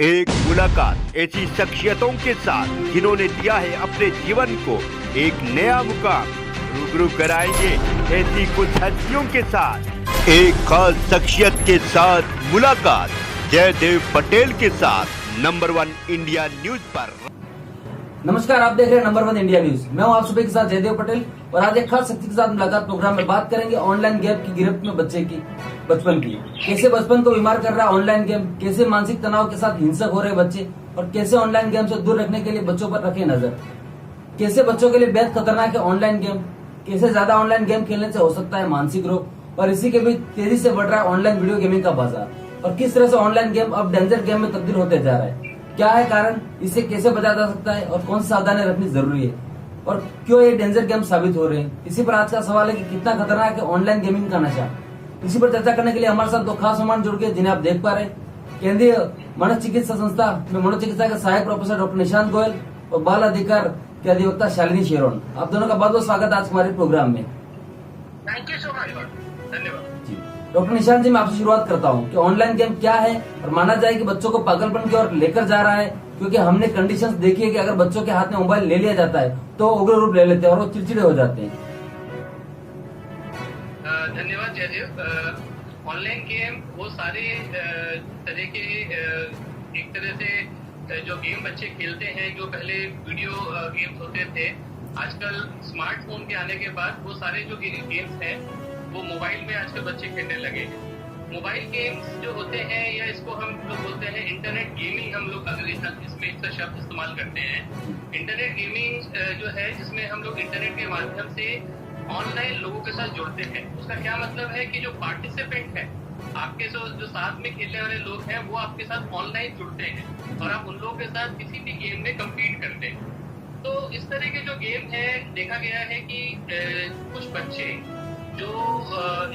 एक मुलाकात ऐसी शख्सियतों के साथ जिन्होंने दिया है अपने जीवन को एक नया मुकाम। रूबरू कराएंगे ऐसी कुछ हस्तियों के साथ, एक खास शख्सियत के साथ मुलाकात जयदेव पटेल के साथ नंबर 1 इंडिया न्यूज पर। नमस्कार, आप देख रहे हैं नंबर 1 इंडिया न्यूज। मैं हूं आप सुबह के साथ जयदेव पटेल और आज एक खास शख्स के साथ मुलाकात प्रोग्राम में बात करेंगे ऑनलाइन गेम की गिरफ्त में बच्चे की बचपन की। कैसे बचपन को बीमार कर रहा है ऑनलाइन गेम, कैसे मानसिक तनाव के साथ हिंसक हो रहे बच्चे और कैसे ऑनलाइन गेम से दूर रखने के लिए बच्चों पर रखे नजर। कैसे बच्चों के लिए बेहद खतरनाक है ऑनलाइन गेम, कैसे ज्यादा ऑनलाइन गेम खेलने से हो सकता है मानसिक रोग और इसी के बीच तेजी से बढ़ रहा है ऑनलाइन वीडियो गेमिंग का बाजार और किस तरह से ऑनलाइन गेम अब डेंजर गेम में तब्दील होते जा रहा है। क्या है कारण, इसे कैसे बचा जा सकता है और कौन सी सावधानी रखनी जरूरी है और क्यों ये डेंजर गेम साबित हो रहे हैं। इसी पर आज का सवाल है कि कितना खतरनाक है ऑनलाइन गेमिंग का नशा। इसी पर चर्चा करने के लिए हमारे साथ दो खास मेहमान जुड़ गए जिन्हें आप देख पा रहे हैं। केंद्रीय मनोचिकित्सा संस्था में मनोचिकित्सा के सहायक प्रोफेसर डॉक्टर निशांत गोयल और बाल अधिकार के अधिवक्ता शालिनी शेरोन। आप दोनों का बहुत बहुत स्वागत आज हमारे प्रोग्राम में। थैंक यू सो मच, धन्यवाद। डॉक्टर निशांत जी, मैं आपसे शुरुआत करता हूं कि ऑनलाइन गेम क्या है और माना जाए कि बच्चों को पागलपन की ओर लेकर जा रहा है, क्योंकि हमने कंडीशंस देखी है कि अगर बच्चों के हाथ में मोबाइल ले लिया जाता है तो उग्र रूप ले लेते हैं और वो चिड़चिड़े हो जाते हैं। धन्यवाद जयदेव। ऑनलाइन गेम वो सारे तरह के एक तरह से जो गेम बच्चे खेलते हैं, जो पहले वीडियो गेम्स होते थे, आजकल स्मार्टफोन के आने के बाद वो सारे जो गेम्स हैं वो मोबाइल में आजकल बच्चे खेलने लगे हैं। मोबाइल गेम्स जो होते हैं, या इसको हम लोग बोलते हैं इंटरनेट गेमिंग, हम लोग अगर इसमें इसका शब्द इस्तेमाल करते हैं। इंटरनेट गेमिंग जो है, जिसमें हम लोग इंटरनेट के माध्यम से ऑनलाइन लोगों के साथ जुड़ते हैं। उसका क्या मतलब है कि जो पार्टिसिपेंट है, आपके जो साथ में खेलने वाले लोग हैं, वो आपके साथ ऑनलाइन जुड़ते हैं और आप उन लोगों के साथ किसी भी गेम में कम्पीट करते हैं। तो इस तरह के जो गेम है, देखा गया है कि कुछ बच्चे जो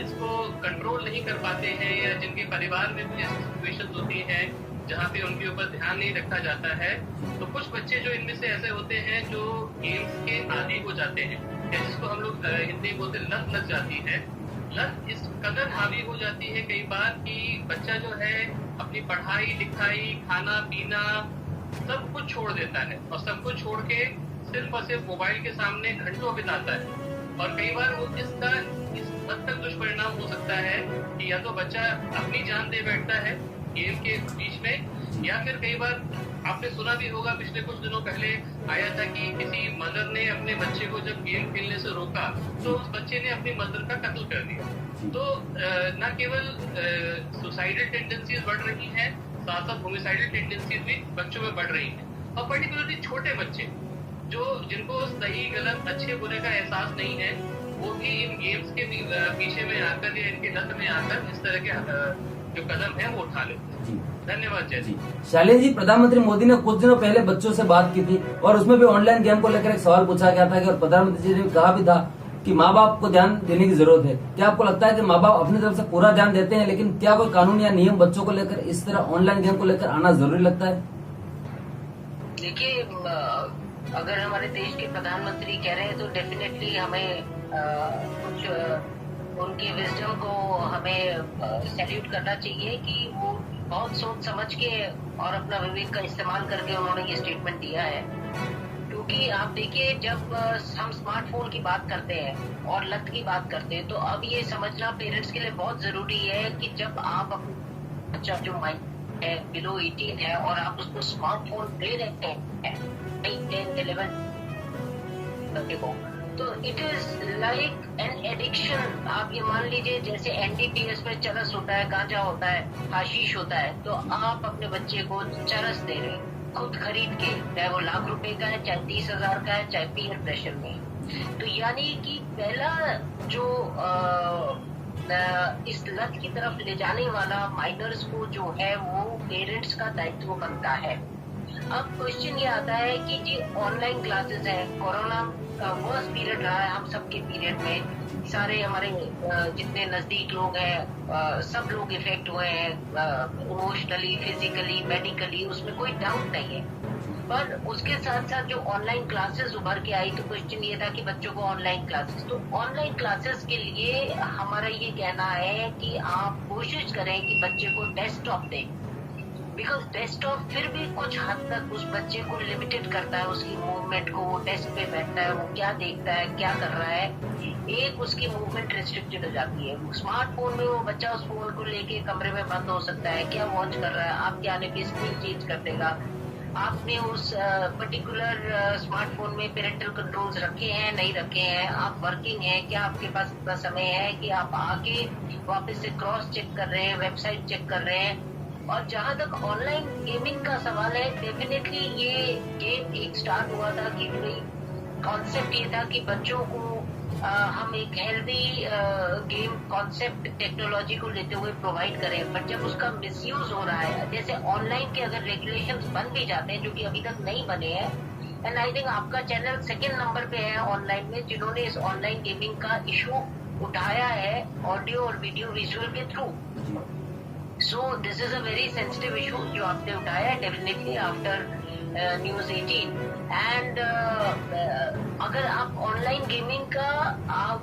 इसको कंट्रोल नहीं कर पाते हैं, या जिनके परिवार में कुछ ऐसी सिचुएशन होती हैं जहाँ पे उनके ऊपर ध्यान नहीं रखा जाता है, तो कुछ बच्चे जो इनमें से ऐसे होते हैं जो गेम्स के आदी हो जाते हैं, या जिसको हम लोग हिंदी में बोलते लत लग जाती है। लत इस कदर हावी हो जाती है कई बार कि बच्चा जो है अपनी पढ़ाई लिखाई, खाना पीना सब कुछ छोड़ देता है और सब कुछ छोड़ के सिर्फ और सिर्फ मोबाइल के सामने घंटों बिताता है। और कई बार वो इसका इस हद तक दुष्परिणाम हो सकता है कि या तो बच्चा अपनी जान दे बैठता है गेम के बीच में, या फिर कई बार आपने सुना भी होगा, पिछले कुछ दिनों पहले आया था कि किसी मदर ने अपने बच्चे को जब गेम खेलने से रोका तो उस बच्चे ने अपनी मदर का कत्ल कर दिया। तो न केवल सुसाइडल टेंडेंसीज बढ़ रही हैं, साथ साथ होमिसाइडल टेंडेंसीज भी बच्चों में बढ़ रही हैं। और पर्टिकुलरली छोटे बच्चे जो जिनको सही गलत अच्छे बुरे का एहसास नहीं है, वो भी इन गेम्स के पीछे में आकर या इनके लत में आकर इस तरह के जो कदम है वो उठा लेते हैं। धन्यवाद जय जी। शालिनी जी, प्रधानमंत्री मोदी ने कुछ दिनों पहले बच्चों से बात की थी और उसमें भी ऑनलाइन गेम को लेकर एक सवाल पूछा गया था कि और प्रधानमंत्री जी ने कहा भी था कि माँ बाप को ध्यान देने की जरूरत है। क्या आपको लगता है कि माँ बाप अपनी तरफ से पूरा ध्यान देते हैं, लेकिन क्या कोई कानून या नियम बच्चों को लेकर इस तरह ऑनलाइन गेम को लेकर आना जरूरी लगता है? देखिए, अगर हमारे देश के प्रधानमंत्री कह रहे हैं तो डेफिनेटली हमें कुछ उनकी विजडम को हमें सैल्यूट करना चाहिए कि वो बहुत सोच समझ के और अपना विवेक का इस्तेमाल करके उन्होंने ये स्टेटमेंट दिया है। क्योंकि आप देखिए, जब हम स्मार्टफोन की बात करते हैं और लत की बात करते हैं, तो अब ये समझना पेरेंट्स के लिए बहुत जरूरी है कि जब आप अपना बच्चा जो माइंड है बिलो 18 है और आप उसको स्मार्टफोन दे रहे हैं 10, 11 को, तो it is like an addiction. आप ये मान लीजिए जैसे एनडीपीएस में चरस होता है, गांजा होता है, हाशीश होता है, तो आप अपने बच्चे को चरस दे रहे हैं खुद खरीद के, चाहे वो लाख रुपए का है, चाहे 30,000 का है, चाहे पीयर प्रेशर में। तो यानी कि पहला जो इस लत की तरफ ले जाने वाला माइनर्स को जो है वो पेरेंट्स का दायित्व बनता है। अब क्वेश्चन ये आता है कि जी ऑनलाइन क्लासेस है, कोरोना का वर्स्ट पीरियड रहा है हम सबके पीरियड में, सारे हमारे जितने नजदीक लोग हैं सब लोग इफेक्ट हुए हैं इमोशनली, फिजिकली, मेडिकली, उसमें कोई डाउट नहीं है। पर उसके साथ साथ जो ऑनलाइन क्लासेस उभर के आई, तो क्वेश्चन ये था कि बच्चों को ऑनलाइन क्लासेस, तो ऑनलाइन क्लासेस के लिए हमारा ये कहना है कि आप कोशिश करें कि बच्चे को डेस्कटॉप दें। बिकॉज डेस्कटॉप फिर भी कुछ हद तक उस बच्चे को लिमिटेड करता है, उसकी मूवमेंट को। वो डेस्क पे बैठता है, वो क्या देखता है, क्या कर रहा है, एक उसकी मूवमेंट रिस्ट्रिक्टेड हो जाती है। स्मार्टफोन में वो बच्चा उस फोन को लेके कमरे में बंद हो सकता है, क्या वॉच कर रहा है, आपके आने पे स्क्रीन चेंज कर देगा। आपने उस पर्टिकुलर स्मार्टफोन में पेरेंटल कंट्रोल्स रखे हैं, नहीं रखे हैं, आप वर्किंग हैं, क्या आपके पास इतना समय है कि आप आके वापस से क्रॉस चेक कर रहे हैं, वेबसाइट चेक कर रहे हैं। और जहां तक ऑनलाइन गेमिंग का सवाल है, डेफिनेटली ये गेम एक स्टार्ट हुआ था कि कॉन्सेप्ट ये था कि बच्चों को हम एक हेल्दी गेम कॉन्सेप्ट टेक्नोलॉजी को लेते हुए प्रोवाइड करें। बट जब उसका मिसयूज हो रहा है, जैसे ऑनलाइन के अगर रेगुलेशंस बन भी जाते हैं, जो कि अभी तक नहीं बने हैं, एंड आई थिंक आपका चैनल 2nd नंबर पे है ऑनलाइन में जिन्होंने इस ऑनलाइन गेमिंग का इशू उठाया है ऑडियो और वीडियो विजुअल के through. So this is a very sensitive issue जो आपने उठाया है, definitely after News 18 and अगर आप ऑनलाइन गेमिंग का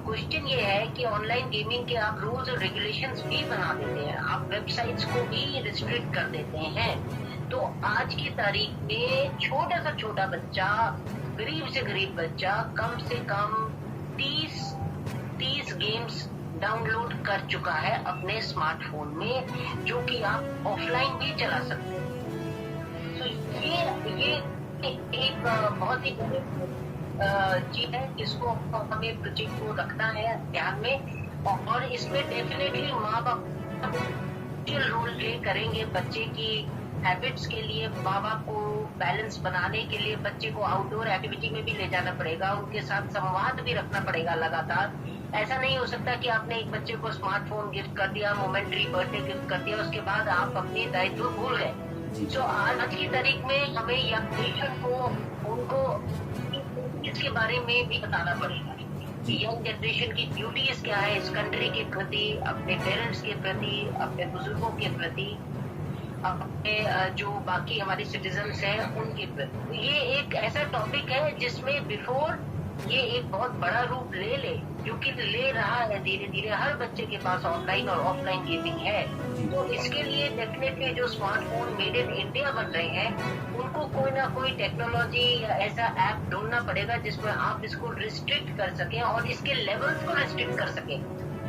क्वेश्चन ये है कि ऑनलाइन गेमिंग के आप रूल्स और रेगुलेशंस भी बना देते हैं, आप वेबसाइट्स को भी रिस्ट्रिक्ट कर देते हैं। तो आज की तारीख में छोटा सा छोटा बच्चा, गरीब से गरीब बच्चा कम से कम 30 गेम्स डाउनलोड कर चुका है अपने स्मार्टफोन में, जो कि आप ऑफलाइन भी चला सकते हैं। तो ये एक बहुत ही चीज है जिसको हमें प्रोजेक्ट को रखना है ध्यान में। और इसमें डेफिनेटली माँ बाप रोल प्ले करेंगे बच्चे की हैबिट्स के लिए। माँ बाप को बैलेंस बनाने के लिए बच्चे को आउटडोर एक्टिविटी में भी ले जाना पड़ेगा, उनके साथ संवाद भी रखना पड़ेगा लगातार। ऐसा नहीं हो सकता कि आपने एक बच्चे को स्मार्टफोन गिफ्ट कर दिया, मोमेंट्री बर्थडे गिफ्ट कर दिया, उसके बाद आप अपने दायित्व भूल गए। तो आज की तारीख में हमें यंग जनरेशन को उनको इसके बारे में भी बताना पड़ेगा कि यंग जनरेशन की ड्यूटीज क्या है इस कंट्री के प्रति, अपने पेरेंट्स के प्रति, अपने बुजुर्गों के प्रति, अपने जो बाकी हमारे सिटीजन्स हैं उनके प्रति। ये एक ऐसा टॉपिक है जिसमें बिफोर ये एक बहुत बड़ा रूप ले जो कि ले रहा है धीरे धीरे। हर बच्चे के पास ऑनलाइन और ऑफलाइन गेमिंग है। तो इसके लिए डेफिनेटली जो स्मार्टफोन मेड इन इंडिया बन रहे हैं उनको कोई ना कोई टेक्नोलॉजी या ऐसा ऐप ढूंढना पड़ेगा जिसमें आप इसको रिस्ट्रिक्ट कर सकें और इसके लेवल्स को रिस्ट्रिक्ट कर सकें।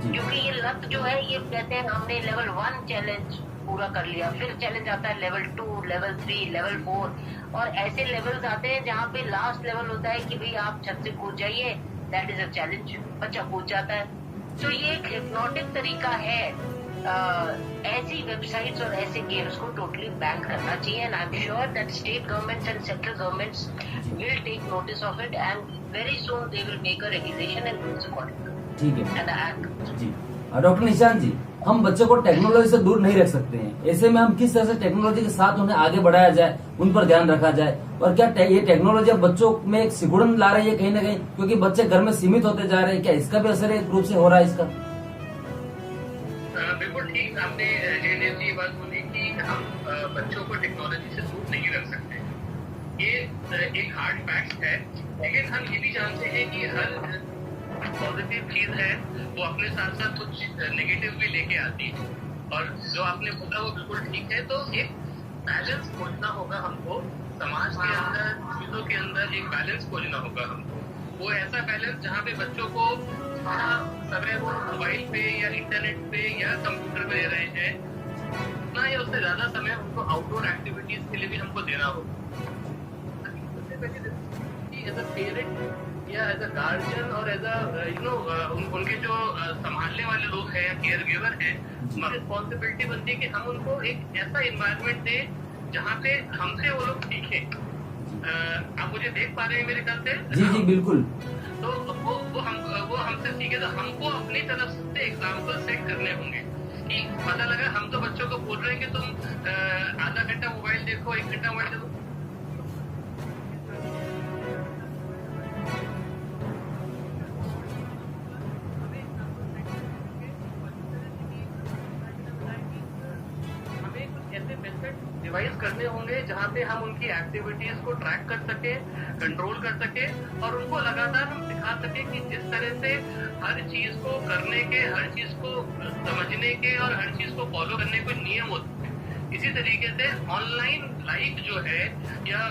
क्योंकि ये लत जो है, ये कहते हैं हमने लेवल 1 चैलेंज पूरा कर लिया, फिर चैलेंज आता है लेवल 2, लेवल 3, लेवल 4 और ऐसे लेवल्स आते हैं जहाँ पे लास्ट लेवल होता है कि भाई आप छत से कूद जाइए, दैट इज अ चैलेंज, बच्चा कूद जाता है। तो ये एक हिप्नोटिक तरीका है। ऐसी वेबसाइट्स और ऐसे गेम्स को टोटली बैन करना चाहिए and I am sure that state governments and central governments will take notice of it and very soon they will make a regulation and rules according. ठीक है जी। डॉक्टर निशांत जी, हम बच्चों को टेक्नोलॉजी से दूर नहीं रख सकते हैं, ऐसे में हम किस तरह से टेक्नोलॉजी के साथ उन्हें आगे बढ़ाया जाए, उन पर ध्यान रखा जाए, और क्या ये टेक्नोलॉजी अब बच्चों में एक सिकुड़न ला रही है कहीं ना कहीं, क्योंकि बच्चे घर में सीमित होते जा रहे हैं, क्या इसका भी असर एक रूप से हो रहा है इसका? बिल्कुल ठीक आपने जयदेव जी बात बोली कि हम बच्चों को टेक्नोलॉजी से दूर नहीं रख सकते, ये एक हार्ड फैक्ट है। लेकिन हम ये भी जानते हैं कि हर पॉजिटिव चीज है वो अपने साथ साथ कुछ नेगेटिव भी लेके आती है, और जो आपने बोला वो बिल्कुल ठीक है। तो एक बैलेंस खोजना होगा हमको, समाज के अंदर, चीजों के अंदर एक बैलेंस खोजना होगा हमको। वो ऐसा बैलेंस जहाँ पे बच्चों को समय वो मोबाइल पे या इंटरनेट पे या कंप्यूटर पे दे रहे हैं ना, या उससे ज्यादा समय उनको आउटडोर एक्टिविटीज के लिए भी हमको देना होगा। एज अ पेरेंट या एज अ गार्जियन और एज अ उनके जो संभालने वाले लोग हैं या केयर गिवर हैं, हमारी रिस्पॉन्सिबिलिटी बनती है कि हम उनको एक ऐसा इन्वायरमेंट दें जहाँ पे हमसे वो लोग सीखें। आप मुझे देख पा रहे हैं मेरे ख्याल से? जी जी बिल्कुल। तो वो हमसे सीखे, तो हमको अपनी तरफ से एग्जाम्पल सेट करने होंगे कि पता लगा हम तो बच्चों को बोल रहे हैं कि तुम आधा घंटा मोबाइल देखो, 1 घंटा मोबाइल देखो। डिवाइस करने होंगे जहाँ पे हम उनकी एक्टिविटीज को ट्रैक कर सके, कंट्रोल कर सके, और उनको लगातार हम सिखा सके कि जिस तरह से हर चीज को करने के, हर चीज को समझने के और हर चीज को फॉलो करने के नियम होते हैं, इसी तरीके से ऑनलाइन लाइफ जो है या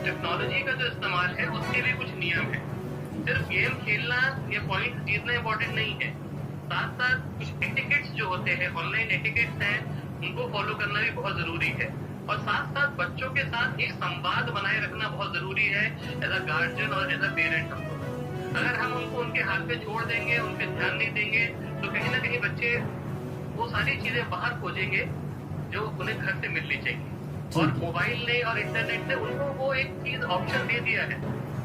टेक्नोलॉजी का जो इस्तेमाल है उसके भी कुछ नियम है। सिर्फ गेम खेलना या पॉइंट जीतना इम्पोर्टेंट नहीं है, साथ साथ कुछ एटिकेट्स जो होते हैं, ऑनलाइन एटिकेट्स हैं, उनको फॉलो करना भी बहुत जरूरी है। और साथ साथ बच्चों के साथ एक संवाद बनाए रखना बहुत जरूरी है एज अ गार्जियन और एज अ पेरेंट हमको। अगर हम उनको उनके हाथ पे छोड़ देंगे, उन पे ध्यान नहीं देंगे, तो कहीं ना कहीं बच्चे वो सारी चीजें बाहर खोजेंगे जो उन्हें घर से मिलनी चाहिए। और मोबाइल ने और इंटरनेट ने उनको वो एक चीज ऑप्शन दे दिया है,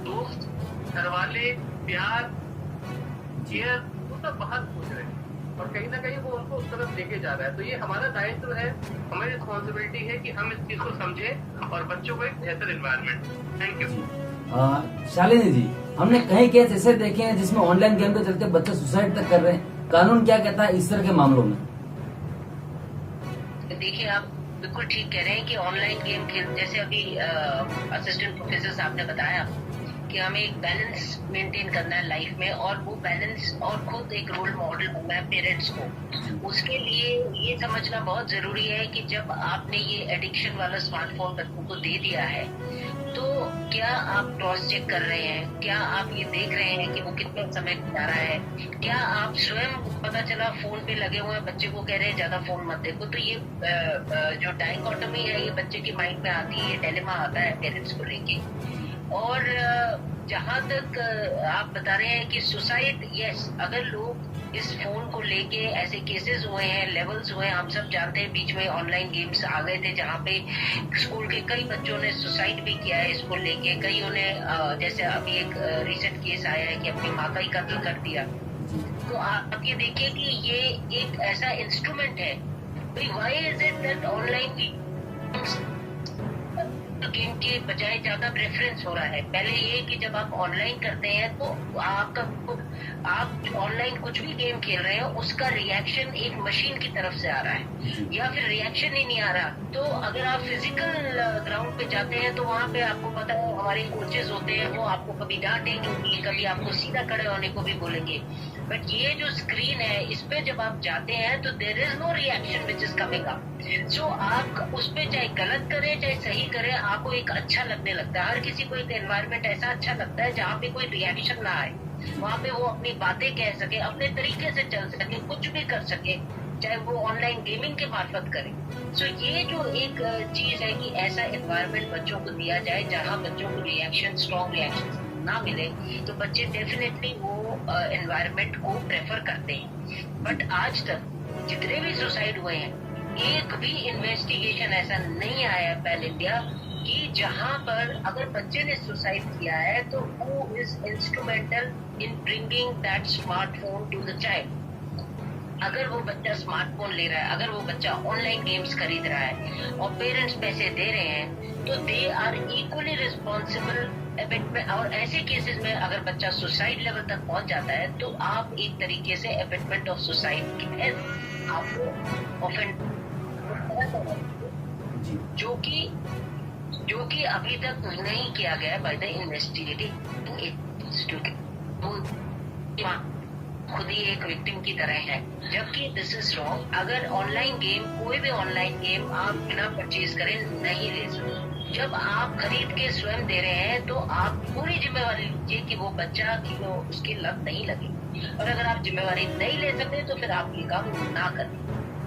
दोस्त, घर वाले, प्यार, केयर, वो सब बाहर खोज रहे हैं और कहीं ना कहीं वो उनको उस तरफ लेके जा रहा है। तो ये हमारा दायित्व है, हमारी रिस्पॉन्सिबिलिटी है कि हम इस चीज को समझें और बच्चों को एक बेहतर environment. Thank you. Shalini ji, हमने कई केस ऐसे देखे हैं जिसमें ऑनलाइन गेम के चलते बच्चे सुसाइड तक कर रहे हैं। कानून क्या कहता है इस तरह के मामलों में? देखिए, आप बिल्कुल ठीक कह रहे हैं कि ऑनलाइन गेम खेल, जैसे अभी असिस्टेंट प्रोफेसर साहब ने बताया कि हमें एक बैलेंस मेंटेन करना है लाइफ में, और वो बैलेंस और खुद एक रोल मॉडल बनना है पेरेंट्स को। उसके लिए ये समझना बहुत जरूरी है कि जब आपने ये एडिक्शन वाला स्मार्टफोन बच्चों को दे दिया है, तो क्या आप क्रॉस चेक कर रहे हैं, क्या आप ये देख रहे हैं कि वो कितने समय बिता रहा है, क्या आप स्वयं, पता चला फोन पे लगे हुए हैं, बच्चे को कह रहे हैं ज्यादा फोन मत देखो। तो ये जो डाइकोटोमी है ये बच्चे के माइंड में आती है, ये डिलेमा आता है पेरेंट्स को लेके। और जहाँ तक आप बता रहे हैं कि सुसाइड, यस, अगर लोग इस फोन को लेके, ऐसे केसेस हुए हैं, लेवल्स हुए हैं, हम सब जानते हैं, बीच में ऑनलाइन गेम्स आ गए थे जहाँ पे स्कूल के कई बच्चों ने सुसाइड भी किया है इसको लेके। कईयों ने, जैसे अभी एक रिसेंट केस आया है कि अपनी माँ का ही कत्ल कर दिया। तो आप ये देखिए कि ये एक ऐसा इंस्ट्रूमेंट है। Why is it that online game के बजाय ज्यादा प्रेफरेंस हो रहा है? पहले ये कि जब आप ऑनलाइन करते हैं तो आप ऑनलाइन कुछ भी गेम खेल रहे हो, उसका रिएक्शन एक मशीन की तरफ से आ रहा है, या फिर रिएक्शन ही नहीं आ रहा। तो अगर आप फिजिकल ग्राउंड पे जाते हैं तो वहाँ पे आपको पता है हमारे कोचेस होते हैं, वो आपको कभी डांटेंगे, कभी आपको सीधा खड़े होने को भी बोलेंगे। बट ये जो स्क्रीन है, इस पे जब आप जाते हैं तो there is no reaction which is coming up. So आप उस पे चाहे गलत करें चाहे सही करें, आपको एक अच्छा लगने लगता है। हर किसी को एक एनवायरनमेंट ऐसा अच्छा लगता है जहाँ पे कोई रिएक्शन ना आए, वहाँ पे वो अपनी बातें कह सके, अपने तरीके से चल सके, कुछ भी कर सके, चाहे वो ऑनलाइन गेमिंग के मार्फत करे। सो ये जो एक चीज है कि ऐसा एनवायरनमेंट बच्चों को दिया जाए जहाँ बच्चों को रिएक्शन, स्ट्रॉन्ग रिएक्शन ना मिले, तो बच्चे डेफिनेटली वो एनवायरनमेंट को प्रेफर करते हैं। बट आज तक जितने भी सुसाइड हुए हैं, एक भी इन्वेस्टिगेशन ऐसा नहीं आया है पैन इंडिया कि जहां पर अगर बच्चे ने सुसाइड किया है तो who is instrumental in bringing that smartphone to the child. अगर वो बच्चा स्मार्टफोन ले रहा है, अगर वो बच्चा ऑनलाइन गेम्स खरीद रहा है और पेरेंट्स पैसे दे रहे हैं, तो दे आर इक्वली रिस्पॉन्सिबल। और ऐसे केसेस में अगर बच्चा सुसाइड लेवल तक पहुंच जाता है तो आप एक तरीके से एबेटमेंट ऑफ सुसाइड के आपको ऑफेंड, जो कि अभी तक नहीं किया गया बाय द इन्वेस्टिगेटिंग इंस्टीट्यूट। खुद ही एक विक्टिम की तरह है, जबकि दिस इज रॉन्ग। अगर ऑनलाइन गेम, कोई भी ऑनलाइन गेम आप बिना परचेज करें नहीं ले सकते। जब आप खरीद के स्वयं दे रहे हैं तो आप पूरी जिम्मेवारी लीजिए कि वो बच्चा की वो उसकी लत नहीं लगे, और अगर आप जिम्मेवारी नहीं ले सकते तो फिर आप ये काम ना करें।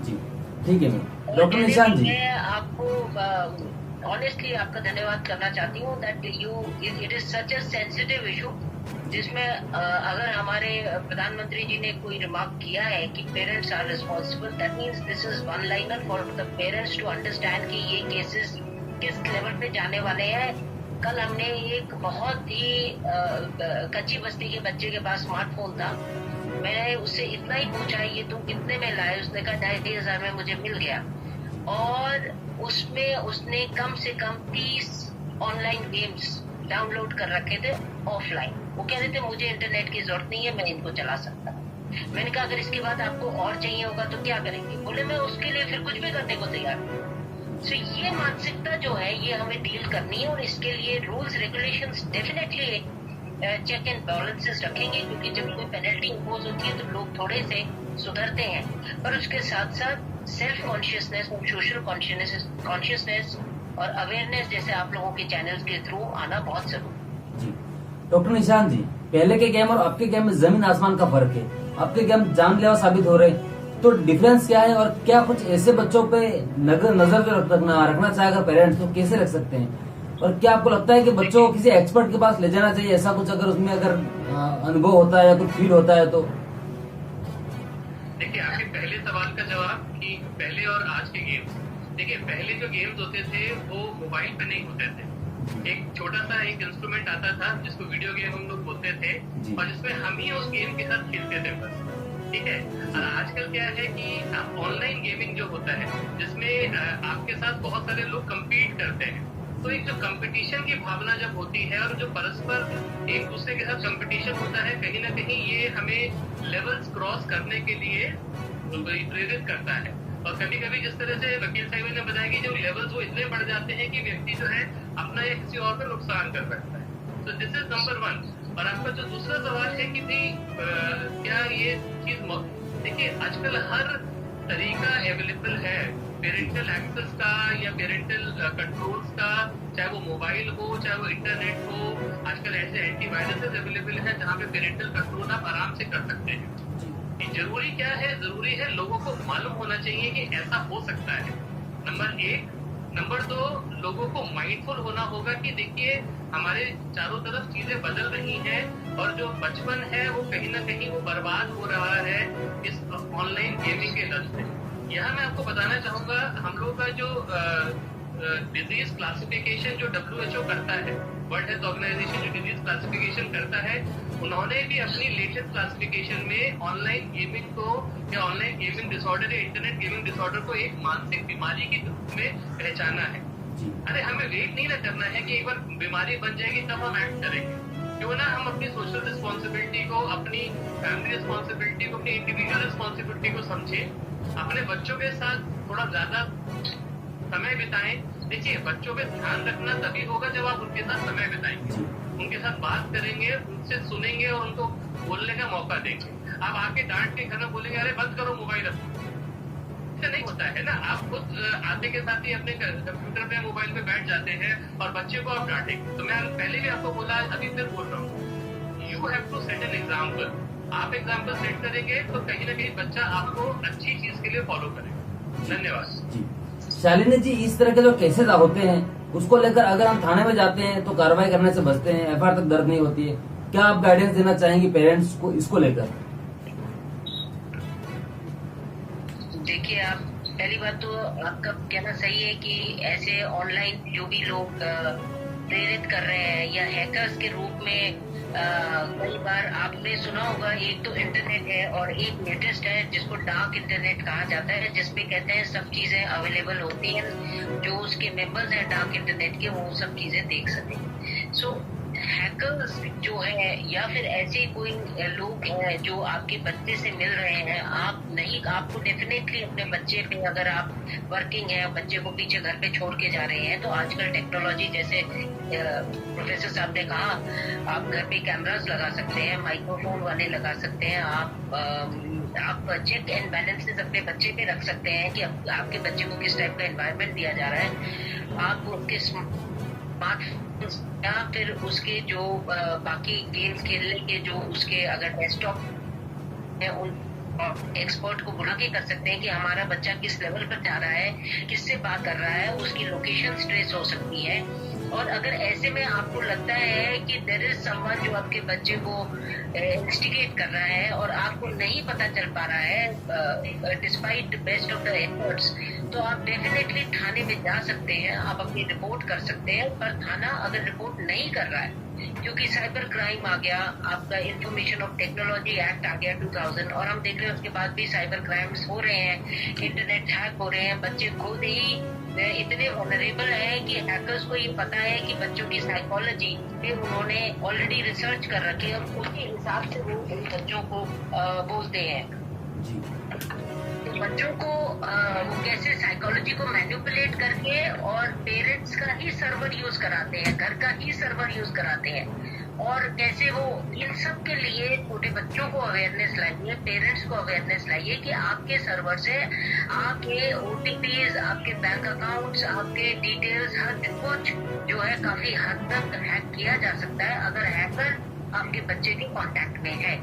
जी ठीक है मैम। डॉक्टर निशांत जी, मैं आपको ऑनेस्टली आपका धन्यवाद करना चाहती हूँ that you, it is such a sensitive issue, जिसमें अगर हमारे प्रधानमंत्री जी ने कोई रिमार्क किया है कि parents are responsible, that means this is one liner for the parents to understand कि ये केसेस किस लेवल पे जाने वाले हैं। कल हमने एक बहुत ही कच्ची बस्ती के बच्चे के पास स्मार्टफोन था, मैंने उससे इतना ही पूछा ये तुम कितने में लाए, उसने कहा 2,500 में मुझे मिल गया, और उसमें उसने कम से कम 30 ऑनलाइन गेम्स डाउनलोड कर रखे थे ऑफलाइन। वो कह रहे थे मुझे इंटरनेट की जरूरत नहीं है, मैं इनको चला सकता। मैंने कहा अगर इसके बाद आपको और चाहिए होगा तो क्या करेंगे? बोले मैं उसके लिए फिर कुछ भी करने को तैयार हूँ। तो ये मानसिकता जो है ये हमें डील करनी है, और इसके लिए rules regulations definitely check and balances रखेंगे, क्योंकि जब कोई पेनल्टी इम्पोज होती है तो लोग थोड़े से सुधरते हैं, पर उसके साथ साथ सेल्फ कॉन्शियसनेस और सोशल कॉन्शियसनेस और अवेयरनेस जैसे आप लोगों के चैनल्स के थ्रू आना बहुत जरूरी जी। डॉक्टर निशांत जी, पहले के गेम और अब के गेम में जमीन आसमान का फर्क है। अब के गेम जानलेवा साबित हो रहे, तो डिफरेंस क्या है और क्या कुछ ऐसे बच्चों पे नजर जो रखना चाहे अगर पेरेंट्स तो कैसे रख सकते हैं? और क्या आपको लगता है कि बच्चों को किसी एक्सपर्ट के पास ले जाना चाहिए, ऐसा कुछ अगर उसमें अगर अनुभव होता है या कुछ फील होता है तो? देखिए, आपके पहले सवाल का जवाब कि पहले और आज के गेम्स, देखिए पहले जो गेम्स होते थे वो मोबाइल पे नहीं होते थे। एक छोटा सा एक इंस्ट्रूमेंट आता था जिसको वीडियो गेम हम लोग बोलते थे और जिसमें हम ही उस गेम के साथ खेलते थे बस, ठीक है। और आजकल क्या है कि ऑनलाइन गेमिंग जो होता है जिसमें आपके साथ बहुत सारे लोग कम्पीट करते हैं, तो एक जो कंपटीशन की भावना जब होती है और जो परस्पर एक दूसरे के साथ कंपटीशन होता है, कहीं ना कहीं ये हमें लेवल्स क्रॉस करने के लिए प्रेरित करता है। और कभी कभी जिस तरह से वकील साहब ने बताया कि जो लेवल्स वो इतने बढ़ जाते हैं कि व्यक्ति जो है अपना या किसी और पर नुकसान कर सकता है। तो दिस इज नंबर 1। और आपका जो दूसरा सवाल है कि भाई क्या ये चीज, देखिए आजकल हर तरीका अवेलेबल है पेरेंटल एक्सेस का या पेरेंटल कंट्रोल्स का, चाहे वो मोबाइल हो चाहे वो इंटरनेट हो। आजकल ऐसे एंटीवायरसेस अवेलेबल है जहाँ पे पेरेंटल कंट्रोल आप आराम से कर सकते हैं। जरूरी क्या है, जरूरी है लोगों को मालूम होना चाहिए कि ऐसा हो सकता है, नंबर 1। नंबर 2, लोगों को माइंडफुल होना होगा कि देखिए हमारे चारों तरफ चीजें बदल रही हैं और जो बचपन है वो कहीं ना कहीं वो बर्बाद हो रहा है इस ऑनलाइन गेमिंग के लत से। यहाँ मैं आपको बताना चाहूंगा, हम लोगों का जो डिजीज क्लासिफिकेशन जो WHO करता है, वर्ल्ड हेल्थ ऑर्गेनाइजेशन जो डिजीज क्लासिफिकेशन करता है, उन्होंने भी अपनी लेटेस्ट क्लासिफिकेशन में ऑनलाइन गेमिंग को या ऑनलाइन गेमिंग डिसऑर्डर या इंटरनेट गेमिंग डिसऑर्डर को एक मानसिक बीमारी के रूप में पहचाना है। अरे हमें वेट नहीं ना करना है कि एक बार बीमारी बन जाएगी तब हम एक्ट करेंगे। क्यों ना हम अपनी सोशल रिस्पॉन्सिबिलिटी को, अपनी फैमिली रिस्पॉन्सिबिलिटी को, अपनी इंडिविजुअल रिस्पॉन्सिबिलिटी को समझें, अपने बच्चों के साथ थोड़ा ज्यादा समय बिताएं। देखिए बच्चों पे ध्यान रखना तभी होगा जब आप उनके साथ समय बिताएंगे, उनके साथ बात करेंगे, उनसे सुनेंगे और उनको बोलने का मौका देंगे। आप आके डांट के घर में बोलेंगे अरे बंद करो मोबाइल, ऐसा नहीं होता है ना। आप खुद आते के साथ ही अपने कंप्यूटर पे मोबाइल पे बैठ जाते हैं और बच्चे को आप डांटेंगे। तो मैं पहले भी आपको बोला, अभी फिर बोल रहा हूँ, you have to set an example. आप एग्जाम्पल सेट करेंगे तो कहीं ना कहीं बच्चा आपको अच्छी चीज के लिए फॉलो करेगा। धन्यवाद। शालिनी जी, इस तरह के जो केसेस होते हैं उसको लेकर अगर हम थाने में जाते हैं तो कार्रवाई करने से बचते हैं, FIR तक दर्ज नहीं होती है, क्या आप गाइडेंस देना चाहेंगे पेरेंट्स को इसको लेकर? देखिए, आप पहली बात तो आपका कहना सही है कि ऐसे ऑनलाइन जो भी लोग प्रेरित कर रहे हैं या हैकर्स के रूप में, कई बार आपने सुना होगा, एक तो इंटरनेट है और एक लेटेस्ट है जिसको डार्क इंटरनेट कहा जाता है, जिसपे कहते हैं सब चीजें अवेलेबल होती हैं, जो उसके मेंबर्स हैं डार्क इंटरनेट के वो सब चीजें देख सकें। सो हैकर्स जो है या फिर ऐसे कोई लोग हैं जो आपके बच्चे से मिल रहे हैं, आपको डेफिनेटली अपने बच्चे पे, अगर आप वर्किंग है, बच्चे को पीछे घर पे छोड़ के जा रहे हैं, तो आजकल टेक्नोलॉजी जैसे प्रोफेसर साहब ने कहा, आप घर पे कैमरास लगा सकते हैं, माइक्रोफोन वाले लगा सकते हैं, आप चेक एंड बैलेंसेस अपने बच्चे पे रख सकते हैं कि आपके बच्चे को किस टाइप का एनवायरनमेंट दिया जा रहा है। आप उनके स्मार्टफोन या फिर उसके जो बाकी गेम्स खेलने के जो उसके अगर डेस्कटॉप है, उन एक्सपर्ट को बुला के कर सकते हैं कि हमारा बच्चा किस लेवल पर जा रहा है, किससे बात कर रहा है, उसकी लोकेशन ट्रेस हो सकती है। और अगर ऐसे में आपको लगता है कि देयर इज समवन जो आपके बच्चे को इंस्टिगेट कर रहा है और आपको नहीं पता चल पा रहा है despite best of the efforts, तो आप डेफिनेटली थाने में जा सकते हैं, आप अपनी रिपोर्ट कर सकते हैं। पर थाना अगर रिपोर्ट नहीं कर रहा है, क्योंकि साइबर क्राइम आ गया, आपका इंफॉर्मेशन ऑफ टेक्नोलॉजी एक्ट आ गया 2000, और हम देख रहे हैं उसके बाद भी साइबर क्राइम्स हो रहे हैं, इंटरनेट हैक हो रहे हैं, बच्चे खुद ही इतने वनरेबल है कि हैकर्स को ये पता है कि बच्चों की साइकोलॉजी पे उन्होंने ऑलरेडी रिसर्च कर रखी है और उसके हिसाब से वो उन बच्चों को बोलते हैं। तो बच्चों को वो कैसे साइकोलॉजी को मैनिपुलेट करके और पेरेंट्स का ही सर्वर यूज कराते हैं, घर का ही सर्वर यूज कराते हैं, और कैसे वो इन सब के लिए छोटे बच्चों को अवेयरनेस लाइए, पेरेंट्स को अवेयरनेस लाइए कि आपके सर्वर से आपके OTPs, आपके बैंक अकाउंट्स, आपके डिटेल्स, हर कुछ जो है काफी हद तक हैक किया जा सकता है अगर हैकर आपके बच्चे के कांटेक्ट में है।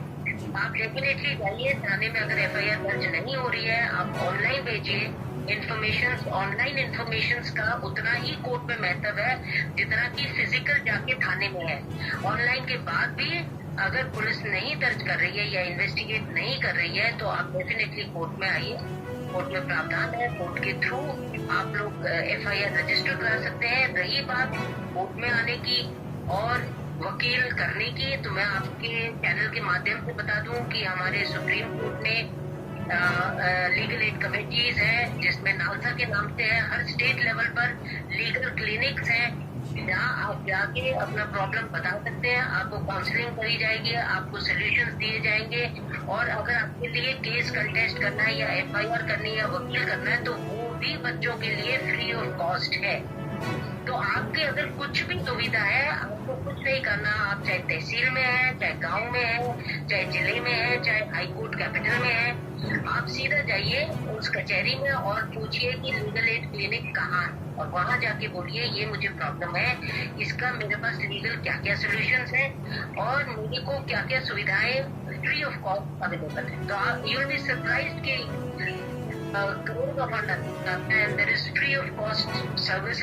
आप डेफिनेटली जाइए थाने में, अगर FIR दर्ज नहीं हो रही है आप ऑनलाइन भेजिए इन्फॉर्मेशन। ऑनलाइन इन्फॉर्मेशन का उतना ही कोर्ट में महत्व है जितना कि फिजिकल जाके थाने में है। ऑनलाइन के बाद भी अगर पुलिस नहीं दर्ज कर रही है या इन्वेस्टिगेट नहीं कर रही है तो आप डेफिनेटली कोर्ट में आइए। कोर्ट में प्रावधान है, कोर्ट के थ्रू आप लोग FIR रजिस्टर करा सकते हैं। रही बात कोर्ट में आने की और वकील करने की, तो मैं आपके चैनल के माध्यम से बता दूं कि हमारे सुप्रीम कोर्ट ने लीगल एड कमेटीज है जिसमें नालसा के नाम से है। हर स्टेट लेवल पर लीगल क्लिनिक्स हैं जहाँ आप जाके अपना प्रॉब्लम बता सकते हैं, आपको काउंसलिंग करी जाएगी, आपको सोल्यूशंस दिए जाएंगे। और अगर आपके लिए केस कंटेस्ट करना है या FIR करनी है या वकील करना है तो वो भी बच्चों के लिए फ्री ऑफ कॉस्ट है। तो आपके अगर कुछ भी दुविधा है, आपको कुछ नहीं करना, आप चाहे तहसील में है, चाहे गांव में है, चाहे जिले में है, चाहे हाईकोर्ट कैपिटल में है, आप सीधा जाइए उस कचहरी में और पूछिए कि लीगल एड क्लिनिक कहाँ है और वहां जाके बोलिए ये मुझे प्रॉब्लम है, इसका मेरे पास लीगल क्या क्या सोल्यूशंस है और मेरे को क्या क्या सुविधाएं फ्री ऑफ कॉस्ट अवेलेबल है। तो यू विल बी सरप्राइज्ड कि करोड़ का फंड आता है and there is free of cost service